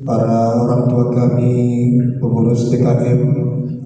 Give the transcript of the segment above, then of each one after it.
para orang tua kami, pengurus DKM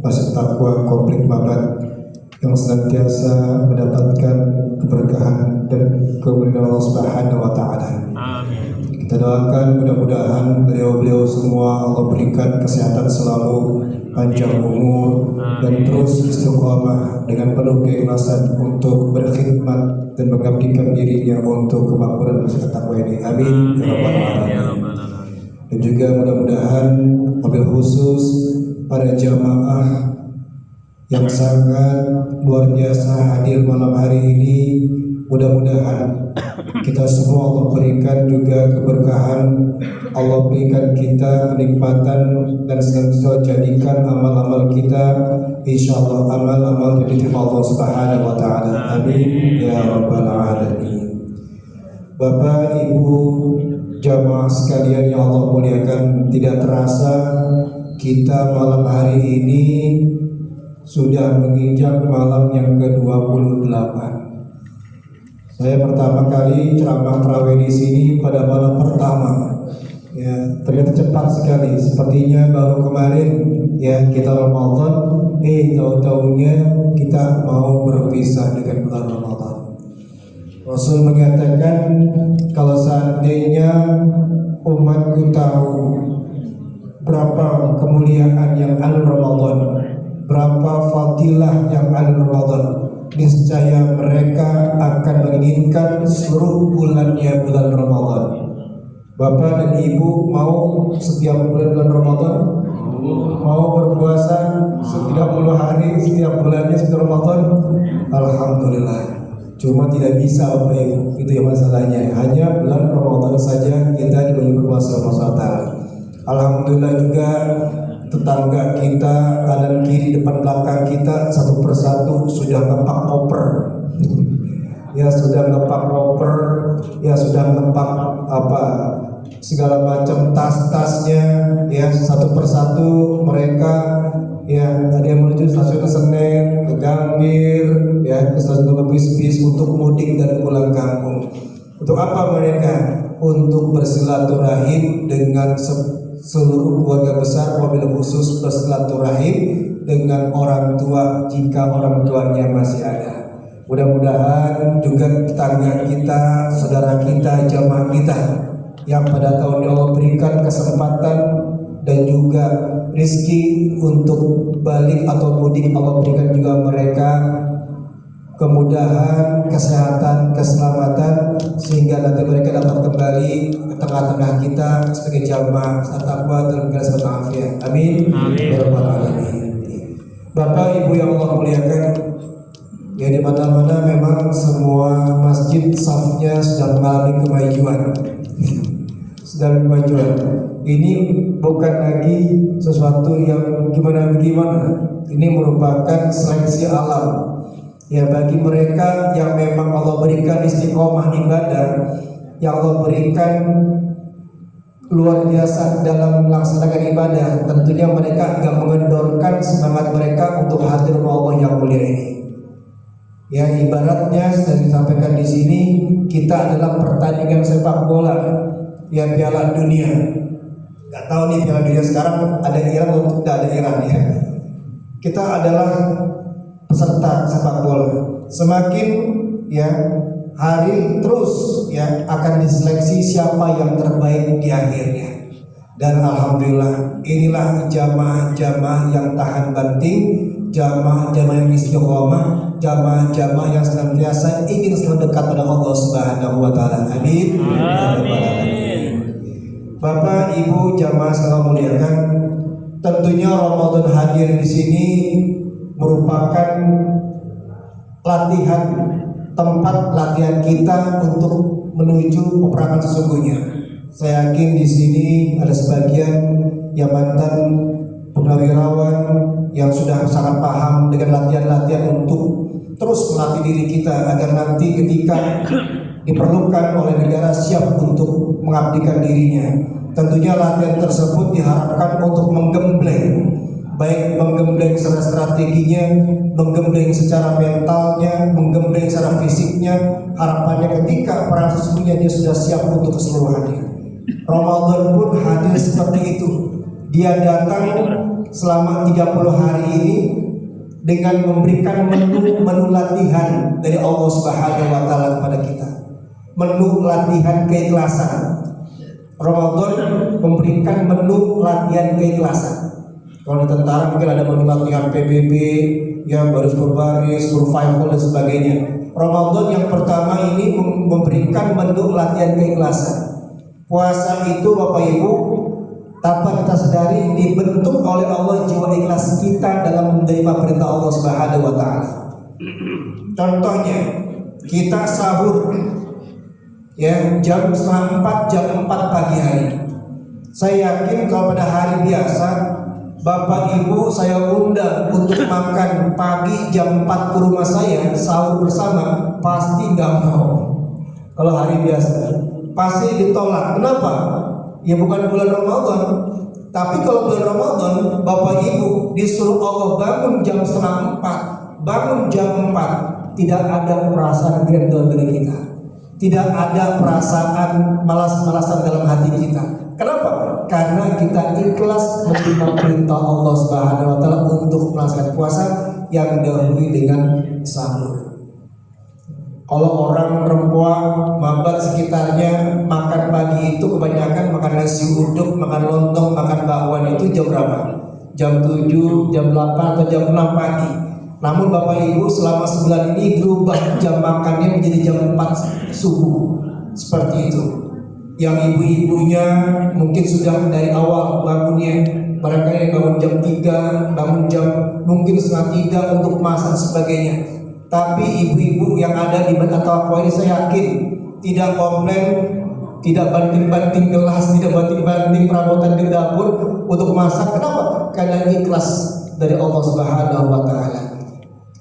Masjid Taqwa Komplek Mabat yang senantiasa mendapatkan keberkahan dan kemuliaan Allah Subhanahu wa taala. Amin. Kita doakan mudah-mudahan beliau-beliau semua Allah berikan kesehatan selalu, panjang umur, dan terus istiqomah dengan penuh keikhlasan untuk berkhidmat dan mengabdikan dirinya untuk kemakmuran Masjid Taqwa ini. Amin ya rabbal alamin. Dan juga mudah-mudahan wabil khusus para jamaah yang sangat luar biasa hadir malam hari ini, mudah-mudahan kita semua Allah berikan juga keberkahan, Allah berikan kita kenikmatan dan senantiasa jadikan amal-amal kita insyaallah amal-amal yang diterima Allah Subhanahu wa taala. Amin ya rabbal alamin. Bapak, Ibu, jamaah sekalian yang Allah muliakan, tidak terasa kita malam hari ini sudah menginjak malam yang ke-28. Saya pertama kali ceramah tarawih di sini pada malam pertama. Ya, ternyata cepat sekali. Sepertinya baru kemarin ya kita Ramadan, tahu-tahunya kita mau berpisah dengan bulan Ramadan. Rasul mengatakan kalau seandainya umatku tahu berapa kemuliaan yang ada Ramadan, berapa fadilah yang ada Ramadan, niscaya mereka akan menginginkan seluruh bulannya bulan Ramadan. Bapak dan Ibu mau setiap bulan Ramadan? Mau berpuasa 30 hari setiap bulannya setiap Ramadan? Alhamdulillah. Cuma tidak bisa Bapak Ibu, itu yang masalahnya. Hanya bulan Ramadan saja kita diberi berpuasa Allah. Alhamdulillah juga tetangga kita kanan kiri depan belakang kita satu persatu sudah ngepak koper. Ya sudah ngepak koper, ya sudah ngepak segala macam tas-tasnya, ya satu persatu mereka. Ya, ada yang menuju stasiun Senen, ke Gambir, ya, ke stasiun bis untuk mudik dan pulang kampung. Untuk apa mereka? Untuk bersilaturahim dengan seluruh keluarga besar, wabil khusus bersilaturahim dengan orang tua jika orang tuanya masih ada. Mudah-mudahan juga tetangga kita, saudara kita, jamaah kita yang pada tahun ini Allah berikan kesempatan dan juga rizki untuk balik atau mudik, Allah berikan juga mereka kemudahan, kesehatan, keselamatan sehingga nanti mereka dapat kembali ke tengah-tengah kita sebagai jamaah taqwa dalam keadaan afiat. Amin. Ya rabbal alamin. Bapak Ibu yang Allah muliakan, ya di mana-mana memang semua masjid safnya sudah mengalami kemajuan. Sedang kemajuan. Ini bukan lagi sesuatu yang gimana-gimana. Ini merupakan seleksi alam. Ya bagi mereka yang memang Allah berikan istiqomah ibadah, yang Allah berikan luar biasa dalam melaksanakan ibadah, tentunya mereka agak mengendorkan semangat mereka untuk hadir Allah yang mulia ini. Ya ibaratnya sudah disampaikan di sini, kita adalah pertandingan sepak bola, ya Piala Dunia. Gak tahu nih Piala Dunia sekarang ada Iran atau tidak ada Iran ya. Kita adalah peserta sepak bola. Semakin ya hari terus ya akan diseleksi siapa yang terbaik di akhirnya. Dan alhamdulillah inilah jamaah-jamaah yang tahan banting, jamaah-jamaah yang istiqomah, jamaah-jamaah yang senantiasa ingin selalu dekat pada Allah Subhanahu wa taala. Amin. Amin. Bapak, Ibu, jamaah sekalian muliakan, tentunya Ramadan hadir di sini merupakan latihan, tempat latihan kita untuk menuju peperangan sesungguhnya. Saya yakin di sini ada sebagian yang mantan purnawirawan yang sudah sangat paham dengan latihan-latihan untuk terus melatih diri kita agar nanti ketika diperlukan oleh negara siap untuk mengabdikan dirinya. Tentunya latihan tersebut diharapkan untuk menggembleng, baik menggembleng secara strateginya, menggembleng secara mentalnya, menggembleng secara fisiknya. Harapannya ketika perang sesungguhnya dia sudah siap untuk keseluruhannya. Ramadan pun hadir seperti Dia datang selama 30 hari ini dengan memberikan menu latihan dari Allah Subhanahu wa taala kepada kita. Menu latihan keikhlasan. Ramadan memberikan menu latihan keikhlasan. Kalau di tentara mungkin ada menu latihan PBB, yang baris berbaris, survival dan sebagainya. Ramadan yang pertama ini memberikan menu latihan keikhlasan. Puasa itu Bapak Ibu, tanpa kita sadari dibentuk oleh Allah jiwa ikhlas kita dalam menerima perintah Allah Subhanahu wa taala. Contohnya, kita sahur ya jam 3:30, jam 4 pagi hari. Saya yakin kalau pada hari biasa Bapak Ibu saya undang untuk makan pagi jam 4 ke rumah saya sahur bersama, pasti nggak mau. Kalau hari biasa pasti ditolak. Kenapa? Ya bukan bulan Ramadan. Tapi kalau bulan Ramadan Bapak Ibu disuruh Allah bangun jam 3:30, bangun jam 4, tidak ada perasaan gendong dari kita. Tidak ada perasaan malas-malasan dalam hati kita. Kenapa? Karena kita ikhlas menerima perintah Allah Subhanahu wa taala untuk melaksanakan puasa yang didahului dengan sahur. Kalau orang perempuan mabat sekitarnya makan pagi itu kebanyakan makan nasi uduk, makan lontong, makan bakwan itu jam berapa? Jam 7, jam 8 atau jam 6 pagi. Namun Bapak Ibu selama sebulan ini berubah jam makannya menjadi jam 4 subuh. Seperti itu. Yang ibu-ibunya mungkin sudah dari awal bangunnya, barangkali bangun jam 3, bangun jam mungkin setengah 3 untuk masak sebagainya. Tapi ibu-ibu yang ada di atau apa ini saya yakin tidak komplain, tidak banting-banting gelas, tidak banting-banting perabotan di dapur untuk masak. Kenapa? Karena ikhlas dari Allah Subhanahu wa taala.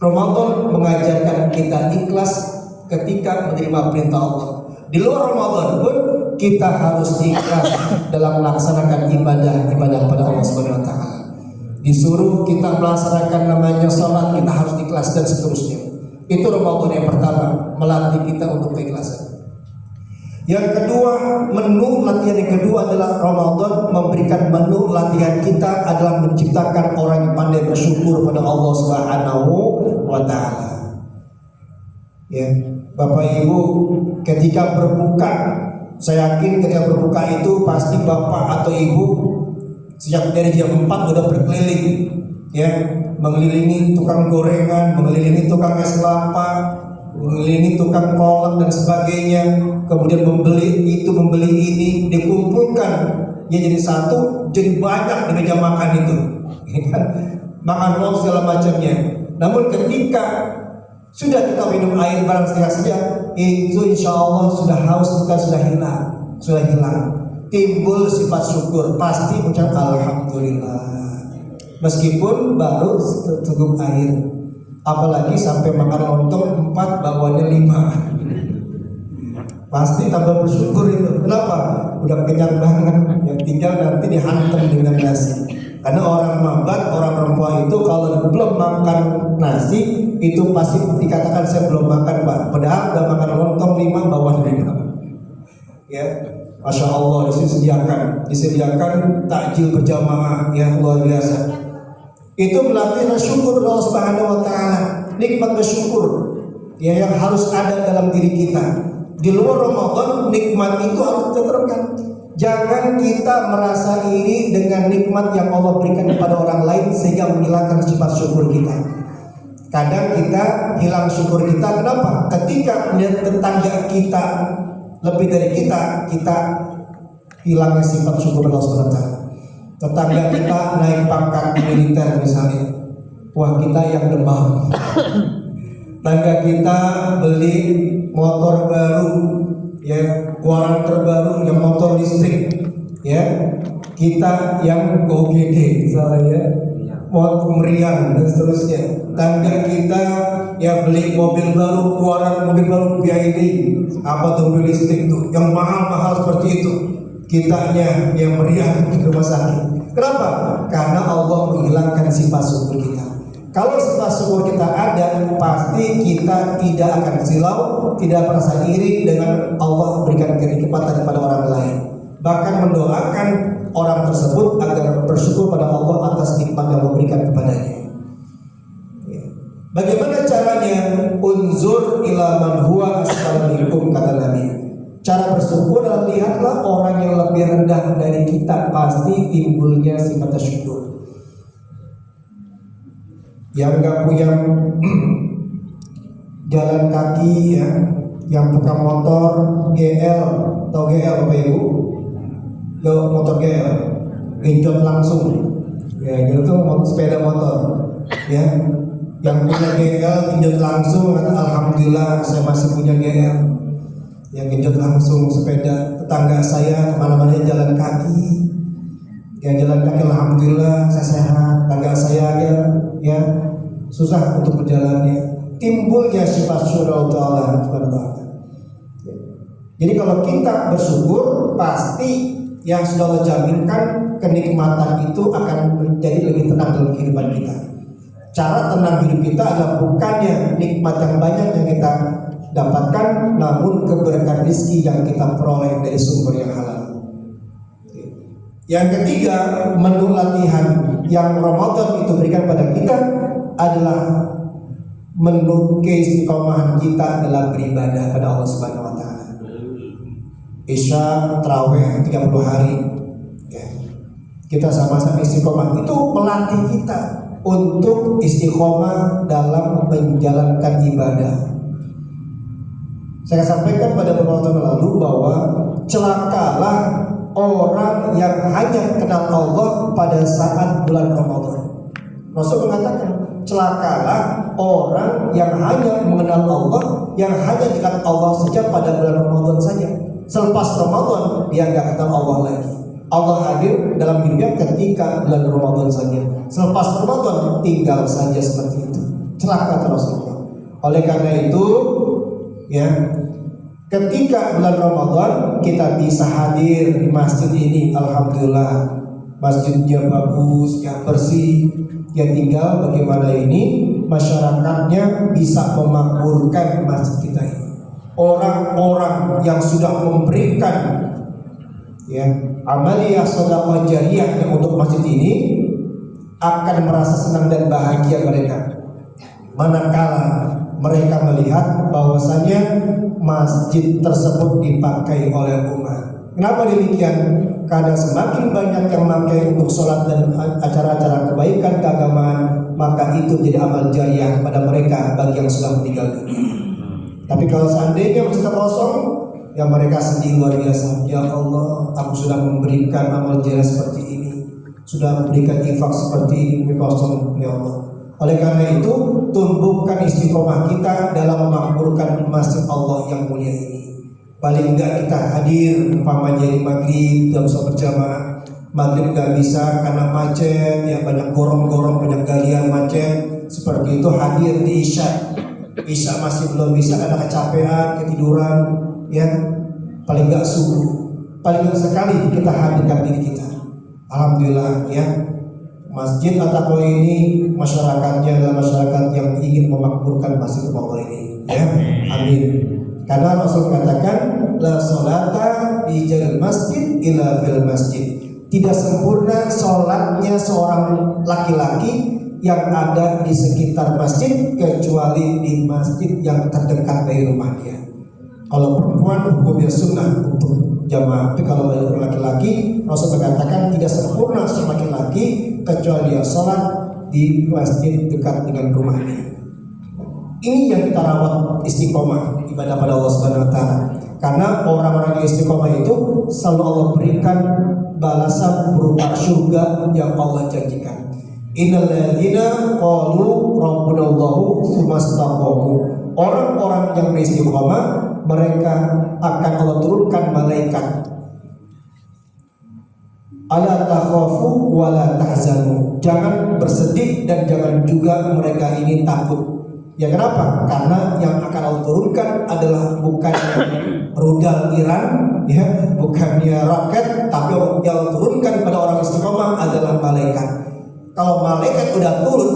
Ramadan mengajarkan kita ikhlas ketika menerima perintah Allah. Di luar Ramadan pun kita harus ikhlas dalam melaksanakan ibadah pada Allah Subhanahu wa taala. Disuruh kita melaksanakan namanya salat, kita harus ikhlas dan seterusnya. Itu Ramadan yang pertama, melatih kita untuk keikhlasan. Yang kedua, menu latihan yang kedua adalah Ramadan memberikan menu latihan kita adalah menciptakan orang yang pandai bersyukur pada Allah Subhanahu wa taala. Ya, Bapak Ibu, ketika berbuka, saya yakin ketika berbuka itu pasti Bapak atau Ibu sejak dari jam 4 udah berkeliling, ya, mengelilingi tukang gorengan, mengelilingi tukang es kelapa, mengelilingi tukang kolak dan sebagainya, kemudian membeli itu, membeli ini, dikumpulkan, ya jadi satu, jadi banyak di meja makan itu, ya kan? Makan lauk segala macamnya. Namun ketika sudah kita minum air barang setengah itu insya Allah sudah haus kita sudah hilang, timbul sifat syukur, pasti ucap alhamdulillah. Meskipun baru seteguk air, apalagi sampai makan lontong 4 bawaannya 5, pasti tambah bersyukur itu. Kenapa? Udah kenyang banget, yang tinggal nanti dihantam dengan nasi. Karena orang mabat, orang perempuan itu kalau belum makan nasi itu pasti dikatakan saya belum makan Pak. Padahal udah makan lontong 5 bawaan 5. Ya, Masya Allah disediakan takjil berjamaah yang luar biasa. Itu melatih syukur Allah Subhanahu wa taala, nikmat bersyukur ya yang harus ada dalam diri kita. Di luar Ramadan nikmat itu harus kita terapkan. Jangan kita merasa iri dengan nikmat yang Allah berikan kepada orang lain sehingga menghilangkan sifat syukur kita. Kadang kita hilang syukur kita, kenapa? Ketika melihat tetangga kita lebih dari kita hilangnya sifat syukur Allah Subhanahu wa taala. Tetangga kita naik pangkat militer misalnya, wah kita yang demam. Tetangga kita beli motor baru, ya keluaran terbaru yang motor listrik, ya kita yang GoGD misalnya, motor meriang dan seterusnya. Tetangga kita ya beli mobil baru, keluaran mobil baru BYD, apa tuh mobil listrik tuh yang mahal-mahal seperti itu. Kitanya yang meriah di rumah sakit. Kenapa? Karena Allah menghilangkan sifat syukur kita. Kalau sifat syukur kita ada, pasti kita tidak akan silau, tidak merasa iri dengan Allah berikan kenikmatan kepada orang lain. Bahkan mendoakan orang tersebut agar bersyukur atas nikmat yang Allah berikan kepadanya. Bagaimana caranya? Unzur ila man huwa asfala minkum, kata Nabi. Cara bersyukur adalah lihatlah orang yang lebih rendah dari kita, pasti timbulnya sifat syukur. Yang nggak punya jalan kaki ya, yang buka motor GL atau GL apa ibu? Motor GL, genjot langsung. Ya itu sepeda motor ya. Yang punya GL genjot langsung, kata alhamdulillah saya masih punya GL. Yang genjot langsung sepeda. Tetangga saya kemana-mana jalan kaki. Yang jalan kaki alhamdulillah saya sehat. Tetangga saya ya susah untuk berjalannya. Timbulnya sifat syukur Allah Subhanahu. Jadi kalau kita bersyukur, pasti yang sudah Allah jaminkan kenikmatan itu akan menjadi lebih tenang dalam kehidupan kita. Cara tenang hidup kita adalah bukannya nikmat yang banyak yang kita dapatkan, namun keberkahan rezeki yang kita peroleh dari sumber yang halal. Yang ketiga, menu latihan yang Ramadan itu berikan pada kita adalah menu keistiqomahan kita dalam beribadah pada Allah Subhanahu wa taala. Isya, tarawih 30 hari ya. Kita sama-sama istiqomah, itu melatih kita untuk istiqomah dalam menjalankan ibadah. Saya sampaikan pada beberapa tahun lalu bahwa celakalah orang yang hanya kenal Allah pada saat bulan Ramadan. Rasul mengatakan, celakalah orang yang hanya mengenal Allah, yang hanya dekat Allah saja pada bulan Ramadan saja. Selepas Ramadan dia nggak kenal Allah lagi. Allah hadir dalam hidupnya ketika bulan Ramadan saja. Selepas Ramadan tinggal saja seperti itu. Celaka kata Rasulullah. Oleh karena itu, ya, ketika bulan Ramadan kita bisa hadir di masjid ini, alhamdulillah, masjidnya bagus, ya bersih. Ya tinggal bagaimana ini masyarakatnya bisa memakmurkan masjid kita ini. Orang-orang yang sudah memberikan ya amaliyah sedekah jariyah untuk masjid ini akan merasa senang dan bahagia mereka manakala mereka melihat bahwasanya masjid tersebut dipakai oleh umat. Kenapa demikian? Karena semakin banyak yang memakai untuk sholat dan acara-acara kebaikan keagamaan, maka itu jadi amal jariyah kepada mereka bagi yang sudah meninggal dunia. Tapi kalau seandainya masjid kosong, ya mereka sedih luar biasa. Ya Allah, aku sudah memberikan amal jariyah seperti ini, sudah memberikan infak seperti ini, kosong ya Allah. Oleh karena itu, tumbuhkan istiqomah kita dalam memakmurkan masjid Allah yang mulia ini. Paling enggak kita hadir umpamanya di maghrib dalam sholat berjamaah. Maghrib nggak bisa karena macet, ya banyak gorong-gorong, banyak galian macet. Seperti itu hadir di Isya. Isya masih belum bisa karena kecapean, ketiduran, ya paling enggak subuh. Paling enggak sekali kita hadirkan diri kita. Alhamdulillah ya. Masjid At-Taqwa ini masyarakatnya adalah masyarakat yang ingin memakmurkan masjid Allah ini, ya. Amin. Karena Rasul katakan la sholata di jalil masjid ila fil masjid. Tidak sempurna sholatnya seorang laki-laki yang ada di sekitar masjid kecuali di masjid yang terdekat dari rumahnya. Kalau perempuan hukumnya sunnah untuk jamaah, tapi kalau laki-laki Rasul mengatakan tidak sempurna seorang laki-laki kecuali dia sholat di masjid dekat dengan rumahnya. Ini yang kita rawat istiqomah ibadah pada Allah Subhanahu wa taala. Karena orang-orang yang istiqomah itu selalu Allah berikan balasan berupa surga yang Allah janjikan. Innal ladzina qalu rabbunallahu tsumma istaqamu. Orang-orang yang beristiqomah, mereka akan Allah turunkan malaikat. Ala takhafu wa la tahzanu. Jangan bersedih dan jangan juga mereka ini takut. Ya kenapa? Karena yang akan Allah turunkan adalah bukannya rudal Iran, ya, bukannya roket, tapi yang Allah turunkan pada orang istiqomah adalah malaikat. Kalau malaikat udah turun,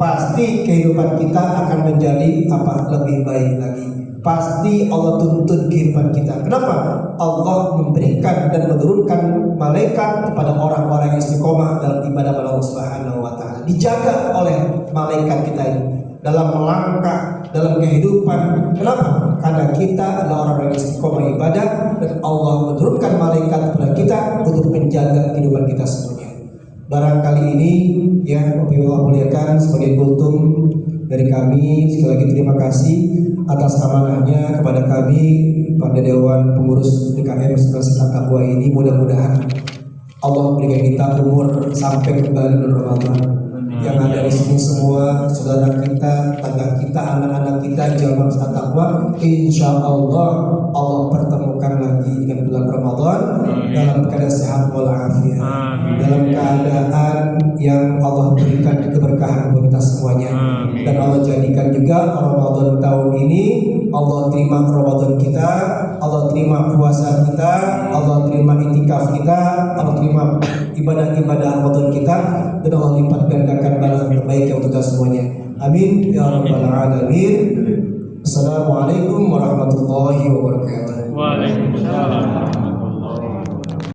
pasti kehidupan kita akan menjadi lebih baik lagi. Pasti Allah tuntun kehidupan kita. Kenapa? Allah memberikan dan menurunkan malaikat kepada orang-orang yang istiqomah dalam ibadah pada Allah Subhanahu dijaga oleh malaikat kita ini dalam melangkah dalam kehidupan. Kenapa? Karena kita adalah orang yang istiqomah ibadah dan Allah menurunkan malaikat kepada kita untuk menjaga kehidupan kita semuanya. Barangkali ini ya Bapak Ibu muliakan, sebagai kultum dari kami sekali lagi terima kasih atas amanahnya kepada kami pada Dewan Pengurus DKM Sekolah Takwa ini. Mudah-mudahan Allah berikan kita umur sampai kembali bulan Ramadan. Yang ada di sini semua saudara kita, tetangga kita, anak-anak kita jamaah takwa, insya Allah Allah pertemukan lagi dengan bulan Ramadan dalam keadaan sehat walafiat, dalam keadaan yang Allah berikan keberkahan buat kita semuanya. Dan Allah jadikan juga Ramadan tahun ini Allah terima Ramadan kita, Allah terima puasa kita, Allah terima itikaf kita, Allah terima ibadah-ibadah Ramadan kita, dan Allah lipat gandakan balasan terbaik untuk kita semuanya. Amin ya rabbal alamin. Assalamualaikum warahmatullahi wabarakatuh. Waalaikumsalam.